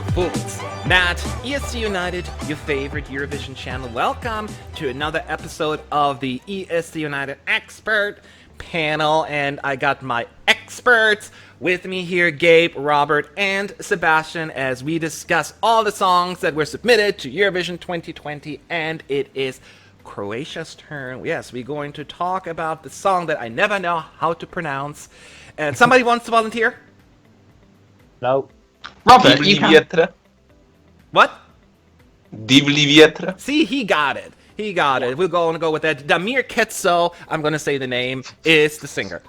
you fools. Matt, ESC United, your favorite Eurovision channel. Welcome to another episode of the ESC United Expert Panel, and I got my experts with me here, Gabe, Robert, and Sebastian, as we discuss all the songs that were submitted to Eurovision 2020, and it is Croatia's turn. Yes, we're going to talk about the song that I never know how to pronounce. And somebody wants to volunteer? No. Robert, Divlji you can... vjetre. What? Divlji vjetre. See, he got it. He got it. We're going to go with that. Damir Kedžo, I'm going to say the name, is the singer.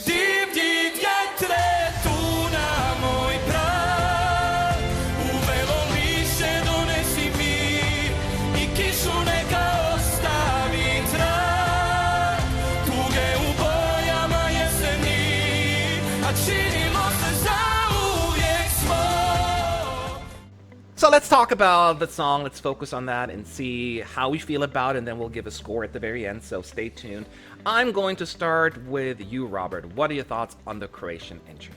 Divlji vjetre, tu na moj prag, u belom lišću donesi mir, I kišu neka ostavi trag, tuge u bojama jeseni, a činimo se zauvijek smo. So let's talk about the song. Let's focus on that and see how we feel about it, and then we'll give a score at the very end, so stay tuned. I'm going to start with you, Robert. What are your thoughts on the Croatian entry?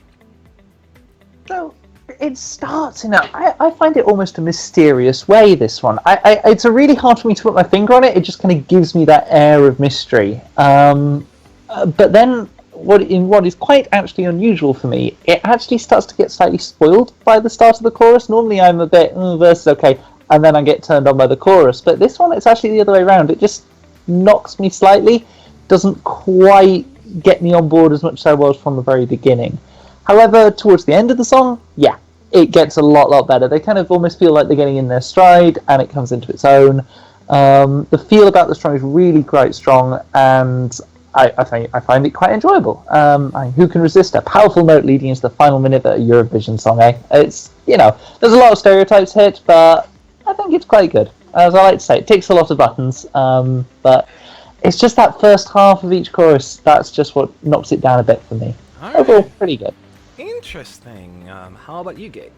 So it starts in I find it almost a mysterious way, this one. It's a really hard for me to put my finger on it. It just kind of gives me that air of mystery. But then what is quite actually unusual for me, it actually starts to get slightly spoiled by the start of the chorus. Normally I'm a bit, verse is okay, and then I get turned on by the chorus. But this one, it's actually the other way around. It just knocks me slightly. Doesn't quite get me on board as much as I was from the very beginning. However, towards the end of the song, yeah, it gets a lot better. They kind of almost feel like they're getting in their stride, and it comes into its own. The feel about the song is really quite strong, and I find it quite enjoyable. Who can resist a powerful note leading into the final minute of a Eurovision song, eh? It's, there's a lot of stereotypes hit, but I think it's quite good. As I like to say, it ticks a lot of buttons, but it's just that first half of each chorus, that's just what knocks it down a bit for me. All right. Overall, pretty good. Interesting. How about you, Gabe?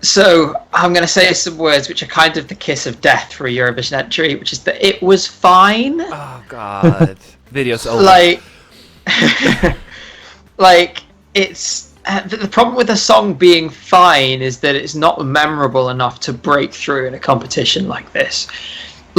So, I'm going to say some words which are kind of the kiss of death for a Eurovision entry, which is that it was fine. Oh, God. Video's over. It's... the problem with a song being fine is that it's not memorable enough to break through in a competition like this.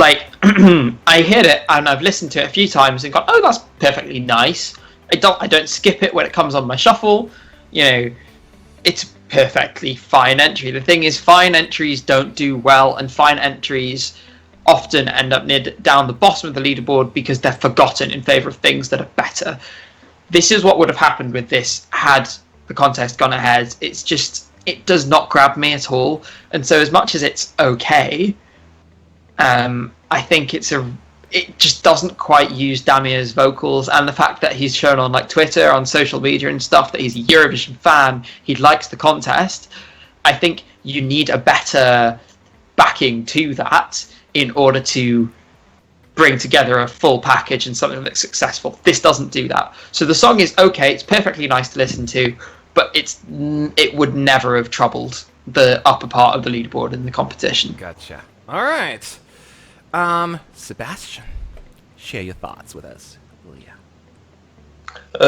I hear it and I've listened to it a few times and gone, oh, that's perfectly nice. I don't skip it when it comes on my shuffle. It's perfectly fine entry. The thing is, fine entries don't do well, and fine entries often end up down the bottom of the leaderboard because they're forgotten in favour of things that are better. This is what would have happened with this had the contest gone ahead. It's just, it does not grab me at all. And so as much as it's okay, I think it just doesn't quite use Damir's vocals, and the fact that he's shown on Twitter, on social media and stuff, that he's a Eurovision fan, he likes the contest. I think you need a better backing to that in order to bring together a full package and something that's successful. This doesn't do that. So the song is okay, it's perfectly nice to listen to, but it would never have troubled the upper part of the leaderboard in the competition. Gotcha. All right. Sebastian, share your thoughts with us, will ya?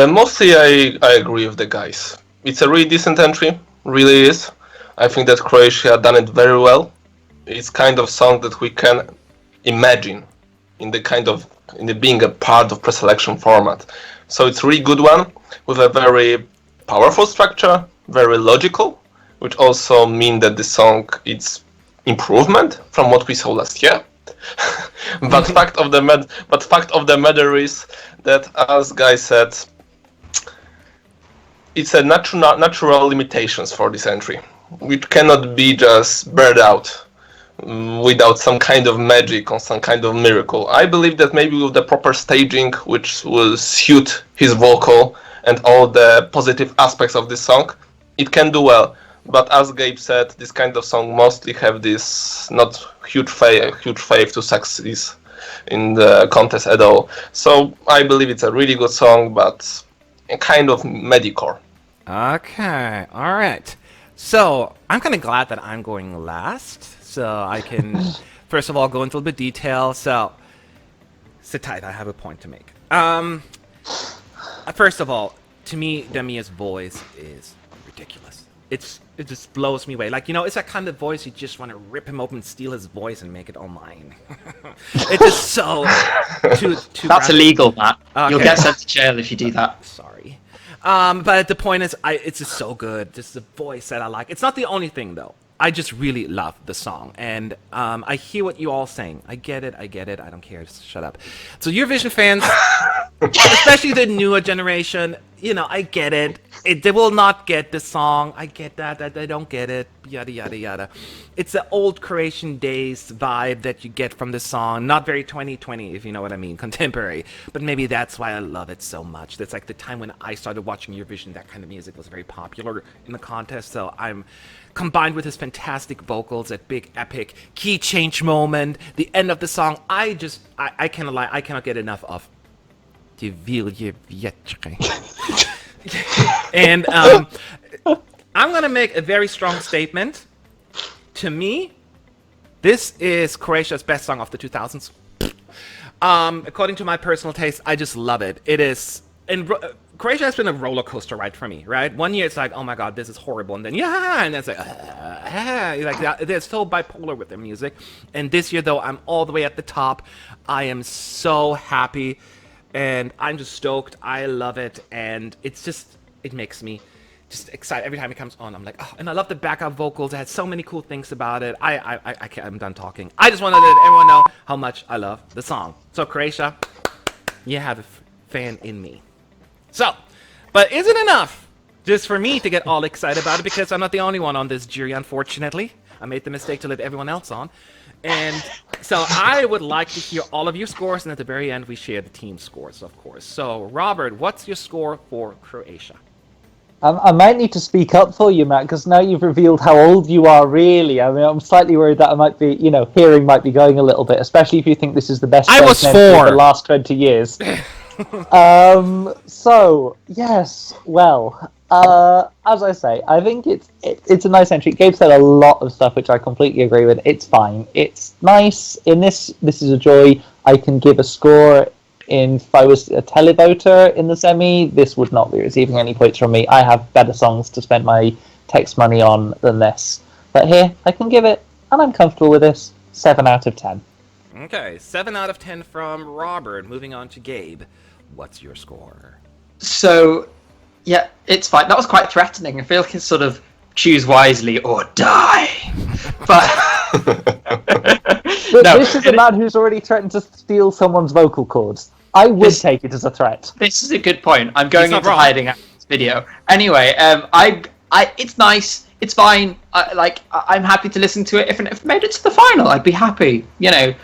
Mostly I agree with the guys. It's a really decent entry, really is. I think that Croatia done it very well. It's kind of song that we can imagine in the being a part of preselection format. So it's a really good one with a very powerful structure, very logical, which also mean that the song is improvement from what we saw last year. But fact of the matter is that, as Guy said, it's a natural limitations for this entry, which cannot be just burned out without some kind of magic or some kind of miracle. I believe that maybe with the proper staging, which will suit his vocal and all the positive aspects of this song, it can do well. But as Gabe said, this kind of song mostly have this not huge faith to succeed in the contest at all. So I believe it's a really good song, but kind of mediocre. Okay, all right. So I'm kind of glad that I'm going last, so I can first of all go into a little bit detail. So sit tight, I have a point to make. First of all, to me, Damir's voice is ridiculous. it just blows me away. Like, you know, it's that kind of voice you just want to rip him open, steal his voice, and make it all mine. It's just so too. That's illegal, Matt. Okay. You'll get sent to jail if you do that. Sorry. But the point is, it's just so good. Just the voice that I like. It's not the only thing, though. I just really love the song. And I hear what you all saying. I get it. I don't care. Just shut up. So Eurovision fans, especially the newer generation, you know, I get it. They will not get the song. I get that they don't get it. Yada, yada, yada. It's the old Croatian days vibe that you get from the song. Not very 2020, if you know what I mean. Contemporary. But maybe that's why I love it so much. That's like the time when I started watching Eurovision. That kind of music was very popular in the contest. So I'm combined with his fantastic vocals, that big epic key change moment, the end of the song. I cannot lie. I cannot get enough of Divlji vjetre. And I'm going to make a very strong statement. To me, this is Croatia's best song of the 2000s. According to my personal taste, I just love it. It is... And Croatia has been a roller coaster ride for me, right? One year it's like, oh my god, this is horrible, and then and then it's like they're so bipolar with their music. And this year, though, I'm all the way at the top. I am so happy, and I'm just stoked. I love it, and it makes me just excited every time it comes on. I'm like, oh, and I love the backup vocals. It had so many cool things about it. I'm done talking. I just want to let everyone know how much I love the song. So Croatia, you have a fan in me. So, but is it enough just for me to get all excited about it? Because I'm not the only one on this jury, unfortunately. I made the mistake to let everyone else on. And so I would like to hear all of your scores, and at the very end, we share the team scores, of course. So, Robert, what's your score for Croatia? I might need to speak up for you, Matt, because now you've revealed how old you are, really. I mean, I'm slightly worried that I might be, hearing might be going a little bit, especially if you think this is the best I was 4 of the last 20 years. So yes, well, as I say, I think it's a nice entry. Gabe said a lot of stuff which I completely agree with. It's fine. It's nice. In this is a joy. I can give a score. If I was a televoter in the semi, this would not be receiving any points from me. I have better songs to spend my text money on than this. But here, I can give it, and I'm comfortable with this, 7 out of 10. Okay, 7 out of 10 from Robert. Moving on to Gabe. What's your score? So, yeah, it's fine. That was quite threatening. I feel like it's sort of choose wisely or die. But no, this is a man who's already threatened to steal someone's vocal cords. I would take it as a threat. This is a good point. I'm going into wrong. hiding after this video. Anyway, it's nice. It's fine. I'm happy to listen to it. If it made it to the final, I'd be happy. I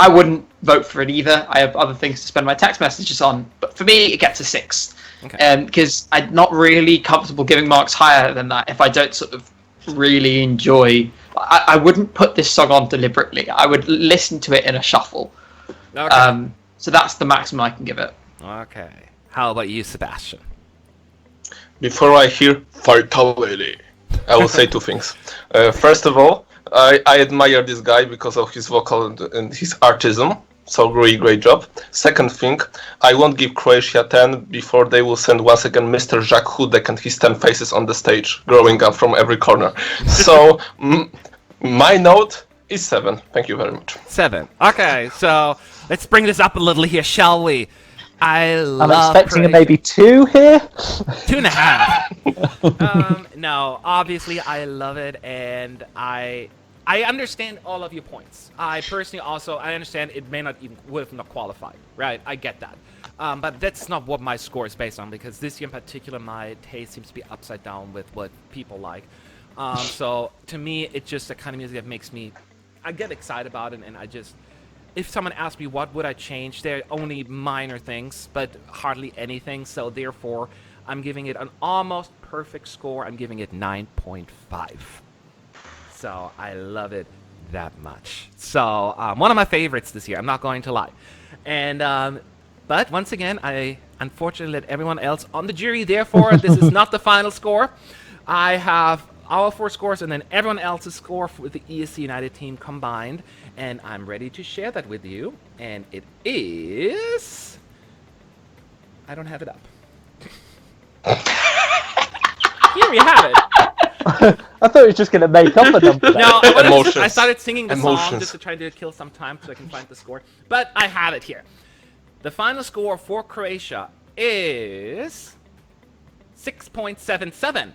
wouldn't vote for it either. I have other things to spend my text messages on. But for me, it gets a 6. Okay. Because I'm not really comfortable giving marks higher than that if I don't sort of really enjoy. I wouldn't put this song on deliberately. I would listen to it in a shuffle. Okay. So that's the maximum I can give it. Okay. How about you, Sebastian? Before I hear fatality, I will say 2 things. First of all, I admire this guy because of his vocal and his artism. So really great job. Second thing, I won't give Croatia 10 before they will send once again Mr. Jacques Hudek and his 10 faces on the stage, growing up from every corner. So my note is 7. Thank you very much. 7. Okay, so let's bring this up a little here, shall we? I'm expecting a maybe 2 here. 2.5. No, obviously I love it, and I understand all of your points. I personally I understand it may not even would have not qualified, right? I get that. But that's not what my score is based on, because this year in particular, my taste seems to be upside down with what people like. So to me, it's just the kind of music that makes me, I get excited about it, and if someone asked me what would I change, there are only minor things, but hardly anything. So therefore, I'm giving it an almost perfect score. I'm giving it 9.5. So I love it that much. So one of my favorites this year, I'm not going to lie. And but once again, I unfortunately let everyone else on the jury. Therefore, this is not the final score. I have our 4 scores and then everyone else's score with the ESC United team combined. And I'm ready to share that with you. And it is... I don't have it up. Here we have it. I thought it was just going to make up a number. No, Emotions. I started singing the song Emotions. just to try to kill some time so I can find the score. But I have it here. The final score for Croatia is 6.77.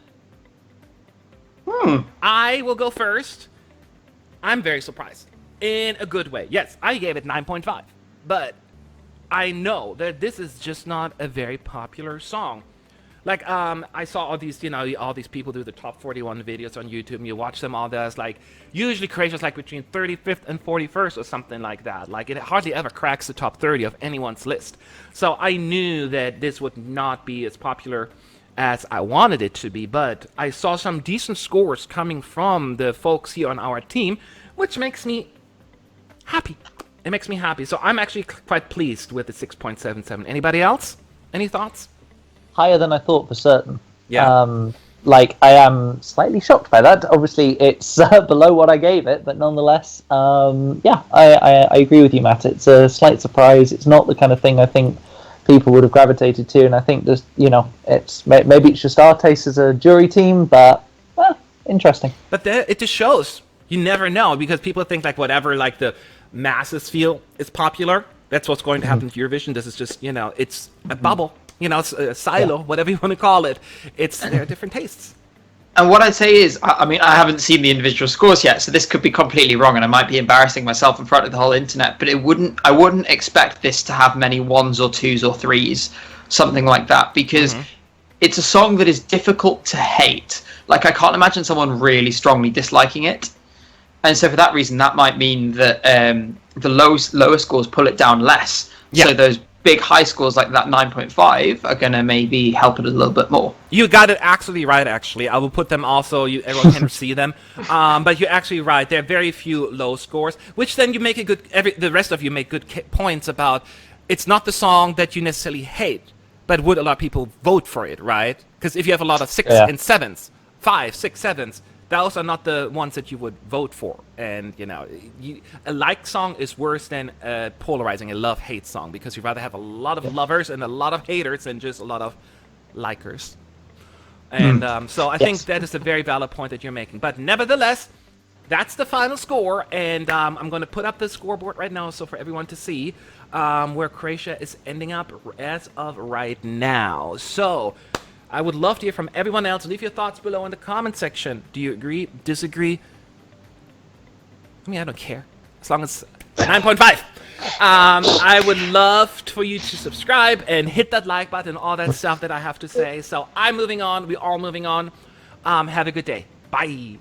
I will go first. I'm very surprised. In a good way. Yes, I gave it 9.5. But I know that this is just not a very popular song. Like, I saw all these, all these people do the top 41 videos on YouTube, and you watch them all. There's like, usually Croatia's like between 35th and 41st or something like that. Like, it hardly ever cracks the top 30 of anyone's list. So I knew that this would not be as popular as I wanted it to be, but I saw some decent scores coming from the folks here on our team, which makes me happy. It makes me happy. So I'm actually quite pleased with the 6.77. Anybody else? Any thoughts? Higher than I thought for certain. Yeah. I am slightly shocked by that. Obviously, it's below what I gave it, but nonetheless, I agree with you, Matt. It's a slight surprise. It's not the kind of thing I think people would have gravitated to, and I think just it's maybe it's just our taste as a jury team, but interesting. But it just shows you never know, because people think like whatever like the masses feel is popular, that's what's going to happen to Eurovision. This is just it's a bubble, it's a silo, whatever you want to call it. There are different tastes. And what I'd say is, I mean, I haven't seen the individual scores yet, so this could be completely wrong, and I might be embarrassing myself in front of the whole internet. But I wouldn't expect this to have many 1s or 2s or 3s, something like that, because it's a song that is difficult to hate. Like, I can't imagine someone really strongly disliking it, and so for that reason, that might mean that the lower scores pull it down less. Yeah. So those big high scores like that 9.5 are gonna maybe help it a little bit more. You got it actually right, actually. I will put them also, everyone can see them. But you're actually right. There are very few low scores, which then you make the rest of you make good points about it's not the song that you necessarily hate, but would a lot of people vote for it, right? Because if you have a lot of 6 and 7s, 5, 6, 7s, those are not the ones that you would vote for. And, a like song is worse than polarizing a love-hate song, because you'd rather have a lot of lovers and a lot of haters than just a lot of likers. And so I think that is a very valid point that you're making. But nevertheless, that's the final score. And I'm going to put up the scoreboard right now so for everyone to see where Croatia is ending up as of right now. So I would love to hear from everyone else. Leave your thoughts below in the comment section. Do you agree? Disagree? I mean, I don't care. As long as 9.5. I would love for you to subscribe and hit that like button, all that stuff that I have to say. So I'm moving on. We're all moving on. Have a good day. Bye.